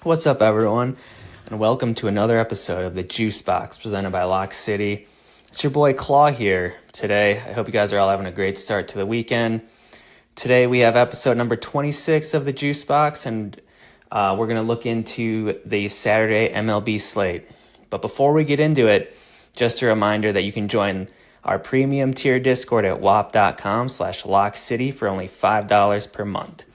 What's up, everyone, and welcome to another episode of the JuiceBox presented by Lock City. It's your boy Claw here today. I hope you guys are all having a great start to the weekend. Today we have episode number 26 of the JuiceBox, and we're going to look into the Saturday MLB slate. But before we get into it, just a reminder that you can join our premium tier Discord at wap.com/lockcity for only $5 per month.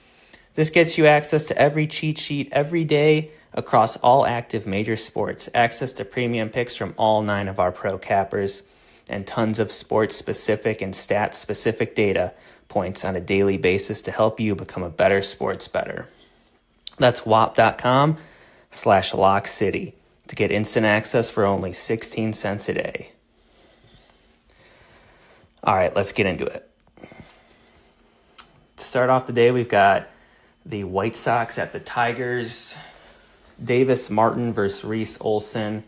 This gets you access to every cheat sheet every day across all active major sports, access to premium picks from all 9 of our pro cappers, and tons of sports-specific and stat-specific data points on a daily basis to help you become a better sports bettor. That's wap.com/lockcity to get instant access for only 16 cents a day. All right, let's get into it. To start off the day, we've got the White Sox at the Tigers. Davis Martin versus Reese Olson.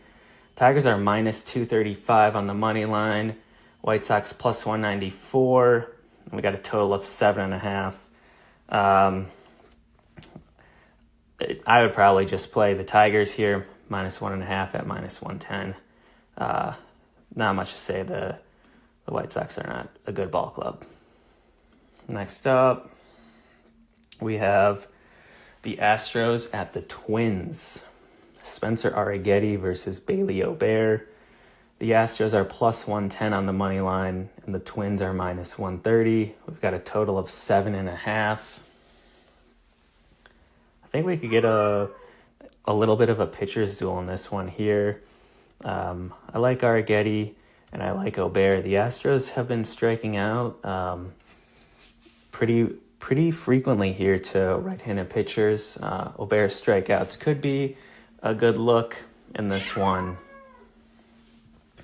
Tigers are minus 235 on the money line. White Sox plus 194. We got a total of 7.5. I would probably just play the Tigers here, minus 1.5 at minus 110. Not much to say. The White Sox are not a good ball club. Next up, we have the Astros at the Twins. Spencer Arrighetti versus Bailey Obear. The Astros are plus 110 on the money line, and the Twins are minus 130. We've got a total of 7.5. I think we could get a little bit of a pitcher's duel in this one here. I like Arrighetti, and I like Obear. The Astros have been striking out pretty frequently here to right-handed pitchers. Obear's strikeouts could be a good look in this one.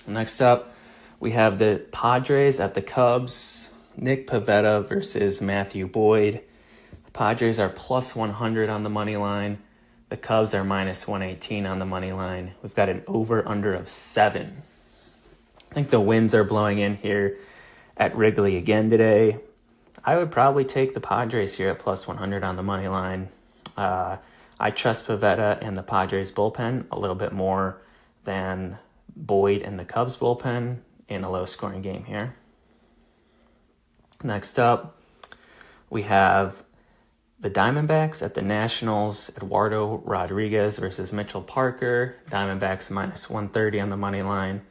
Next up, we have the Padres at the Cubs. Nick Pivetta versus Matthew Boyd. The Padres are plus 100 on the money line. The Cubs are minus 118 on the money line. We've got an over-under of 7. I think the winds are blowing in here at Wrigley again today. I would probably take the Padres here at plus 100 on the money line. I trust Pivetta and the Padres bullpen a little bit more than Boyd and the Cubs bullpen in a low-scoring game here. Next up, we have the Diamondbacks at the Nationals. Eduardo Rodriguez versus Mitchell Parker. Diamondbacks minus 130 on the money line.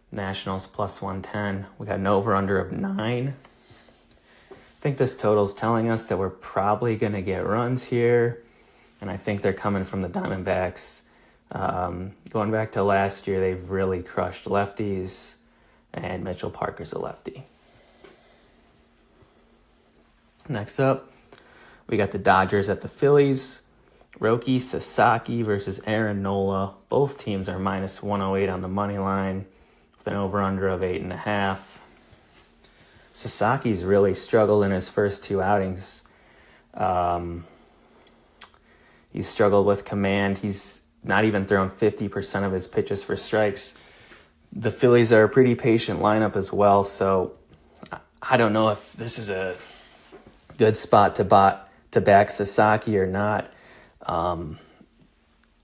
Nationals plus 110. We got an over-under of 9. I think this total is telling us that we're probably going to get runs here, and I think they're coming from the Diamondbacks. Going back to last year, they've really crushed lefties, and Mitchell Parker's a lefty. Next up, we got the Dodgers at the Phillies. Roki Sasaki versus Aaron Nola. Both teams are minus 108 on the money line with an over-under of 8.5. Sasaki's really struggled in his first 2 outings. He's struggled with command. He's not even thrown 50% of his pitches for strikes. The Phillies are a pretty patient lineup as well, so I don't know if this is a good spot to back Sasaki or not.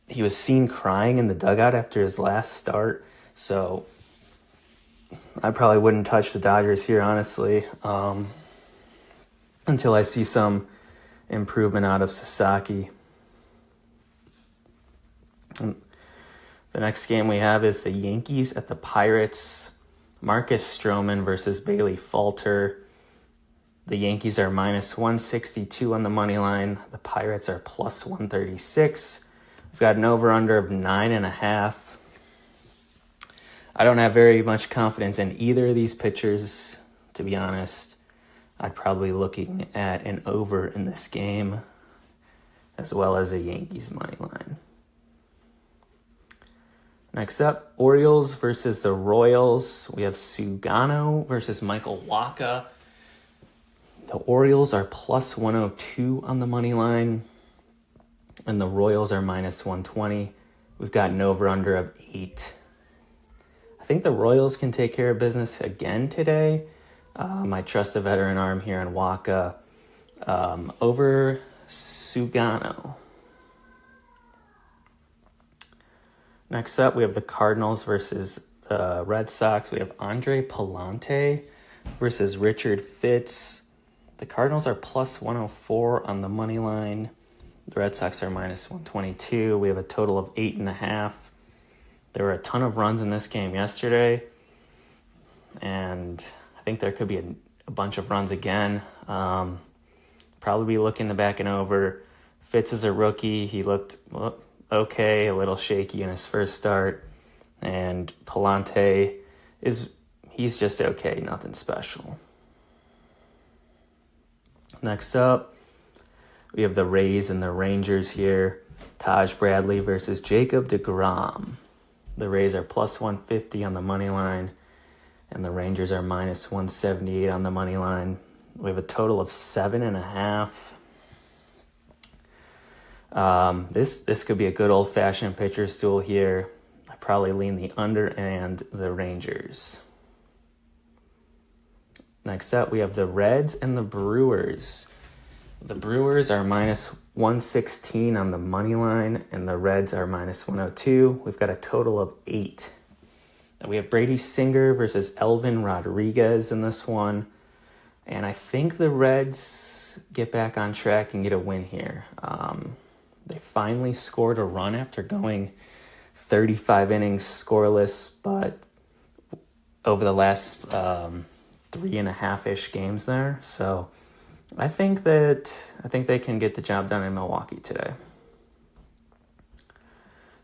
He was seen crying in the dugout after his last start, so I probably wouldn't touch the Dodgers here, honestly, until I see some improvement out of Sasaki. And the next game we have is the Yankees at the Pirates. Marcus Stroman versus Bailey Falter. The Yankees are minus 162 on the money line. The Pirates are plus 136. We've got an over-under of 9.5. I don't have very much confidence in either of these pitchers, to be honest. I'd probably be looking at an over in this game, as well as a Yankees money line. Next up, Orioles versus the Royals. We have Sugano versus Michael Wacha. The Orioles are plus 102 on the money line, and the Royals are minus 120. We've got an over-under of 8. I think the Royals can take care of business again today. I trust the veteran arm here in Wacha over Sugano. Next up, we have the Cardinals versus the Red Sox. We have Andre Palante versus Richard Fitz. The Cardinals are plus 104 on the money line. The Red Sox are minus 122. We have a total of 8.5. There were a ton of runs in this game yesterday, and I think there could be a bunch of runs again. Probably be looking to back and over. Fitz is a rookie. He looked okay, a little shaky in his first start. And Palante he's just okay, nothing special. Next up, we have the Rays and the Rangers here. Taj Bradley versus Jacob deGrom. The Rays are plus 150 on the money line, and the Rangers are minus 178 on the money line. We have a total of 7.5. This could be a good old-fashioned pitcher's duel here. I probably lean the under and the Rangers. Next up, we have the Reds and the Brewers. The Brewers are minus 116 on the money line, and the Reds are minus 102. We've got a total of 8. We have Brady Singer versus Elvin Rodriguez in this one. And I think the Reds get back on track and get a win here. They finally scored a run after going 35 innings scoreless, but over the last 3.5-ish games there. So I think they can get the job done in Milwaukee today.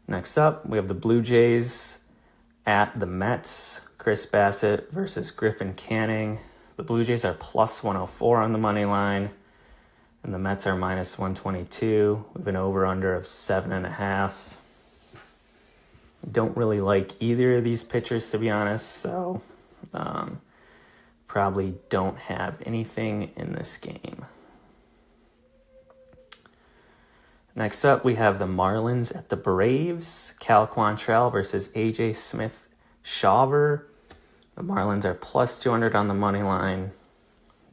Next up, we have the Blue Jays at the Mets. Chris Bassett versus Griffin Canning. The Blue Jays are plus 104 on the money line, and the Mets are minus 122. We have an over-under of 7.5. Don't really like either of these pitchers, to be honest, so probably don't have anything in this game. Next up, we have the Marlins at the Braves. Cal Quantrill versus AJ Smith-Shawver. The Marlins are plus 200 on the money line.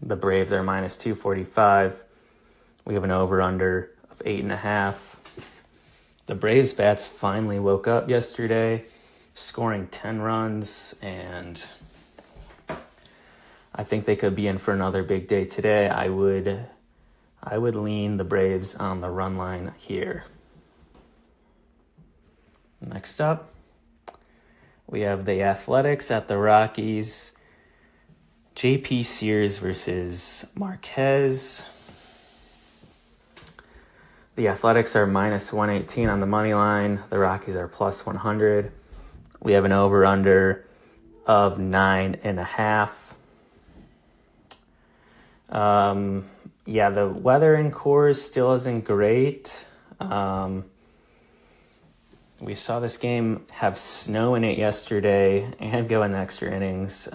The Braves are minus 245. We have an over-under of 8.5. The Braves bats finally woke up yesterday, scoring 10 runs, and I think they could be in for another big day today. I would lean the Braves on the run line here. Next up, we have the Athletics at the Rockies. JP Sears versus Marquez. The Athletics are minus 118 on the money line. The Rockies are plus 100. We have an over-under of 9.5. The weather in Coors still isn't great. We saw this game have snow in it yesterday and go in extra innings.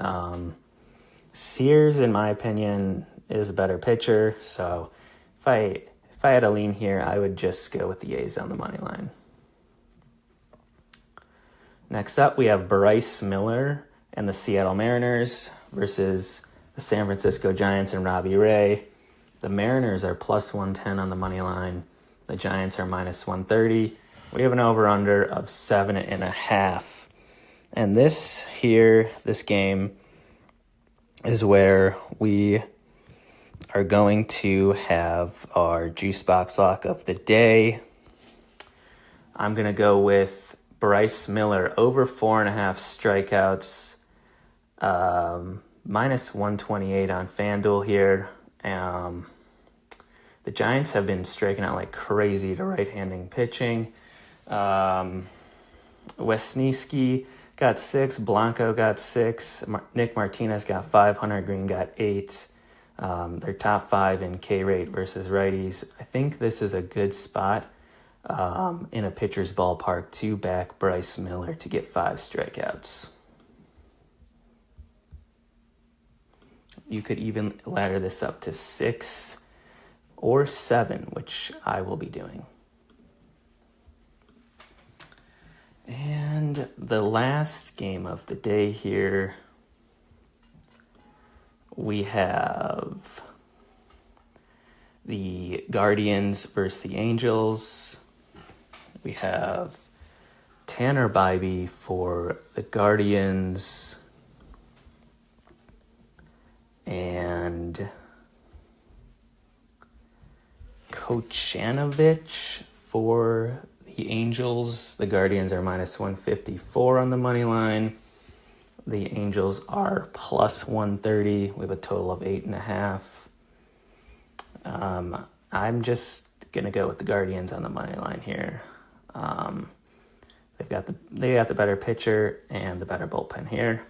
Sears, in my opinion, is a better pitcher. So if I had a lean here, I would just go with the A's on the money line. Next up, we have Bryce Miller and the Seattle Mariners versus the San Francisco Giants and Robbie Ray. The Mariners are plus 110 on the money line. The Giants are minus 130. We have an over-under of 7.5. And this game is where we are going to have our JuiceBox lock of the day. I'm going to go with Bryce Miller over 4.5 strikeouts, minus 128 on FanDuel here. The Giants have been striking out like crazy to right-handing pitching. Wesneski got 6, Blanco got 6, Nick Martinez got 5, Hunter Green got 8. They're top 5 in K rate versus righties. I think this is a good spot in a pitcher's ballpark to back Bryce Miller to get 5 strikeouts. You could even ladder this up to 6 or 7, which I will be doing. And the last game of the day here, we have the Guardians versus the Angels. We have Tanner Bybee for the Guardians, and Kochanovich for the Angels. The Guardians are minus 154 on the money line. The Angels are plus 130. We have a total of 8.5. I'm just gonna go with the Guardians on the money line here. They got the better pitcher and the better bullpen here.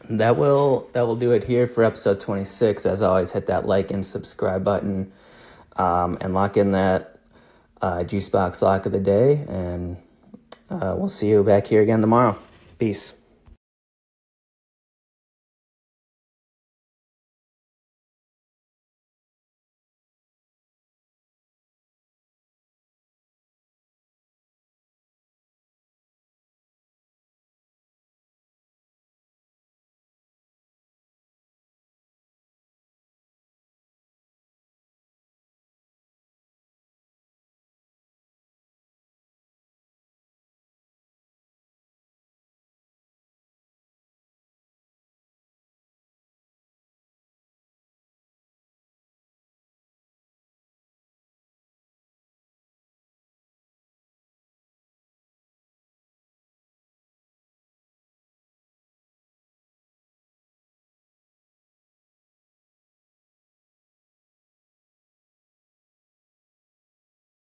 That will do it here for episode 26. As always, hit that like and subscribe button, and lock in that JuiceBox lock of the day. And we'll see you back here again tomorrow. Peace.